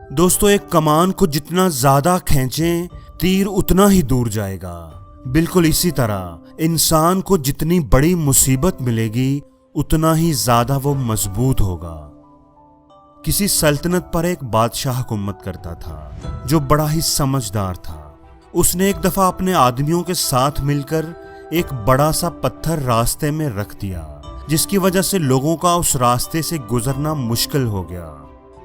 दोस्तों, एक कमान को जितना ज्यादा खींचें तीर उतना ही दूर जाएगा। बिल्कुल इसी तरह इंसान को जितनी बड़ी मुसीबत मिलेगी उतना ही ज्यादा वो मजबूत होगा। किसी सल्तनत पर एक बादशाह हुकूमत करता था जो बड़ा ही समझदार था। उसने एक दफा अपने आदमियों के साथ मिलकर एक बड़ा सा पत्थर रास्ते में रख दिया, जिसकी वजह से लोगों का उस रास्ते से गुजरना मुश्किल हो गया।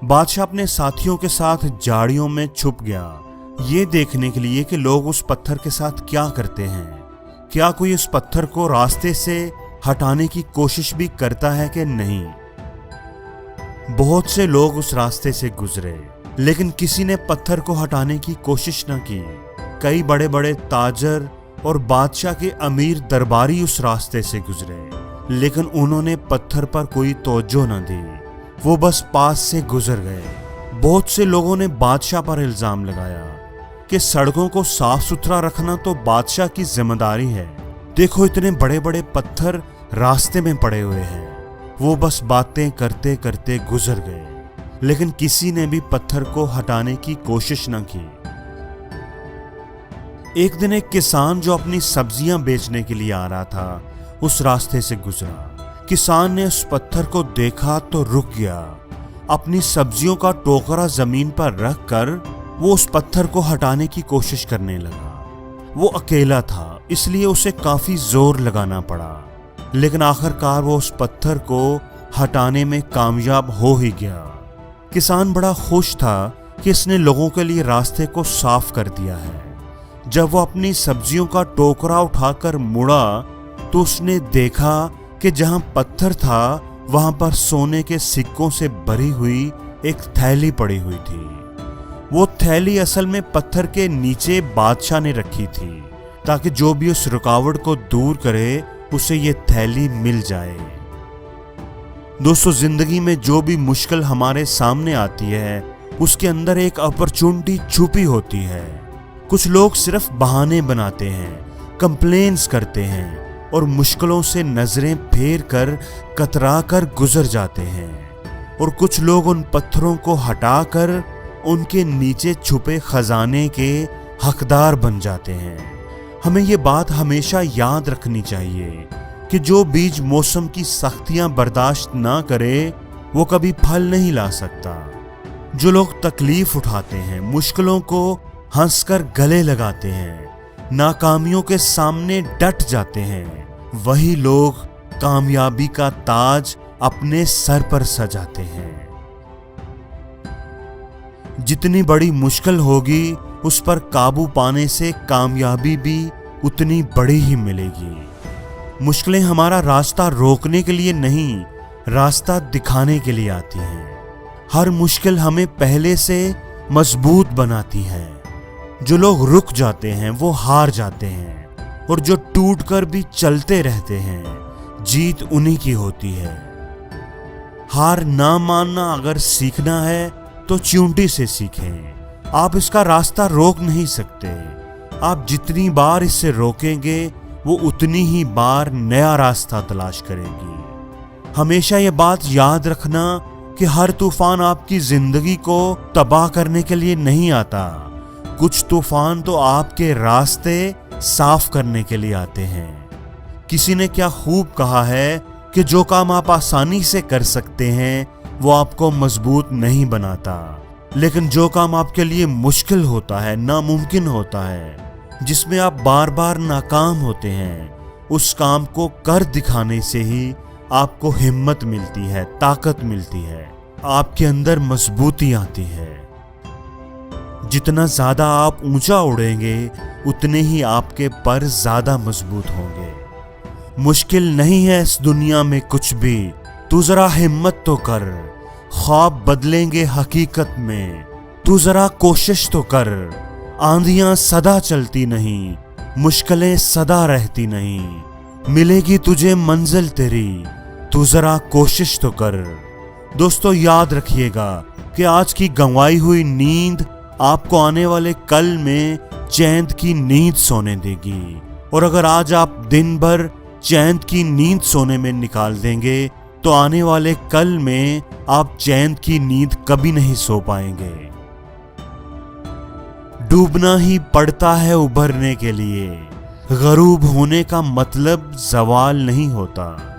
बादशाह अपने साथियों के साथ झाड़ियों में छुप गया, ये देखने के लिए कि लोग उस पत्थर के साथ क्या करते हैं। क्या कोई उस पत्थर को रास्ते से हटाने की कोशिश भी करता है कि नहीं। बहुत से लोग उस रास्ते से गुजरे, लेकिन किसी ने पत्थर को हटाने की कोशिश न की। कई बड़े बड़े ताजर और बादशाह के अमीर दरबारी उस रास्ते से गुजरे, लेकिन उन्होंने पत्थर पर कोई तवज्जो न दी, वो बस पास से गुजर गए। बहुत से लोगों ने बादशाह पर इल्जाम लगाया कि सड़कों को साफ सुथरा रखना तो बादशाह की जिम्मेदारी है। देखो, इतने बड़े बड़े पत्थर रास्ते में पड़े हुए हैं। वो बस बातें करते करते गुजर गए, लेकिन किसी ने भी पत्थर को हटाने की कोशिश न की। एक दिन एक किसान जो अपनी सब्जियां बेचने के लिए आ रहा था, उस रास्ते से गुजरा। किसान ने उस पत्थर को देखा तो रुक गया। अपनी सब्जियों का टोकरा जमीन पर रखकर वो उस पत्थर को हटाने की कोशिश करने लगा। वो अकेला था, इसलिए उसे काफी जोर लगाना पड़ा, लेकिन आखिरकार वो उस पत्थर को हटाने में कामयाब हो ही गया। किसान बड़ा खुश था कि इसने लोगों के लिए रास्ते को साफ कर दिया है। जब वो अपनी सब्जियों का टोकरा उठाकर मुड़ा तो उसने देखा कि जहां पत्थर था वहां पर सोने के सिक्कों से भरी हुई एक थैली पड़ी हुई थी। वो थैली असल में पत्थर के नीचे बादशाह ने रखी थी, ताकि जो भी उस रुकावट को दूर करे उसे ये थैली मिल जाए। दोस्तों, जिंदगी में जो भी मुश्किल हमारे सामने आती है उसके अंदर एक अपॉर्चुनिटी छुपी होती है। कुछ लोग सिर्फ बहाने बनाते हैं, कंप्लेंट्स करते हैं और मुश्किलों से नजरें फेर कर कतरा कर गुजर जाते हैं, और कुछ लोग उन पत्थरों को हटाकर उनके नीचे छुपे खजाने के हकदार बन जाते हैं। हमें ये बात हमेशा याद रखनी चाहिए कि जो बीज मौसम की सख्तियां बर्दाश्त ना करे वो कभी फल नहीं ला सकता। जो लोग तकलीफ उठाते हैं, मुश्किलों को हंसकर गले लगाते हैं, नाकामियों के सामने डट जाते हैं, वही लोग कामयाबी का ताज अपने सर पर सजाते हैं। जितनी बड़ी मुश्किल होगी उस पर काबू पाने से कामयाबी भी उतनी बड़ी ही मिलेगी। मुश्किलें हमारा रास्ता रोकने के लिए नहीं, रास्ता दिखाने के लिए आती हैं। हर मुश्किल हमें पहले से मजबूत बनाती है। जो लोग रुक जाते हैं वो हार जाते हैं, और जो टूट कर भी चलते रहते हैं जीत उन्हीं की होती है। हार ना मानना अगर सीखना है तो चींटी से सीखें। आप इसका रास्ता रोक नहीं सकते। आप जितनी बार इसे रोकेंगे वो उतनी ही बार नया रास्ता तलाश करेगी। हमेशा ये बात याद रखना कि हर तूफान आपकी जिंदगी को तबाह करने के लिए नहीं आता। कुछ तूफान तो आपके रास्ते साफ करने के लिए आते हैं। किसी ने क्या खूब कहा है कि जो काम आप आसानी से कर सकते हैं वो आपको मजबूत नहीं बनाता, लेकिन जो काम आपके लिए मुश्किल होता है, नामुमकिन होता है, जिसमें आप बार बार नाकाम होते हैं, उस काम को कर दिखाने से ही आपको हिम्मत मिलती है, ताकत मिलती है, आपके अंदर मजबूती आती है। जितना ज्यादा आप ऊंचा उड़ेंगे उतने ही आपके पर ज्यादा मजबूत होंगे। मुश्किल नहीं है इस दुनिया में कुछ भी, तू जरा हिम्मत तो कर। ख्वाब बदलेंगे हकीकत में, तू जरा कोशिश तो कर। आंधियां सदा चलती नहीं, मुश्किलें सदा रहती नहीं। मिलेगी तुझे मंजिल तेरी, तू जरा कोशिश तो कर। दोस्तों, याद रखिएगा कि आज की गंवाई हुई नींद आपको आने वाले कल में चैन की नींद सोने देगी, और अगर आज आप दिन भर चैन की नींद सोने में निकाल देंगे तो आने वाले कल में आप चैन की नींद कभी नहीं सो पाएंगे। डूबना ही पड़ता है उभरने के लिए। गरूब होने का मतलब जवाल नहीं होता।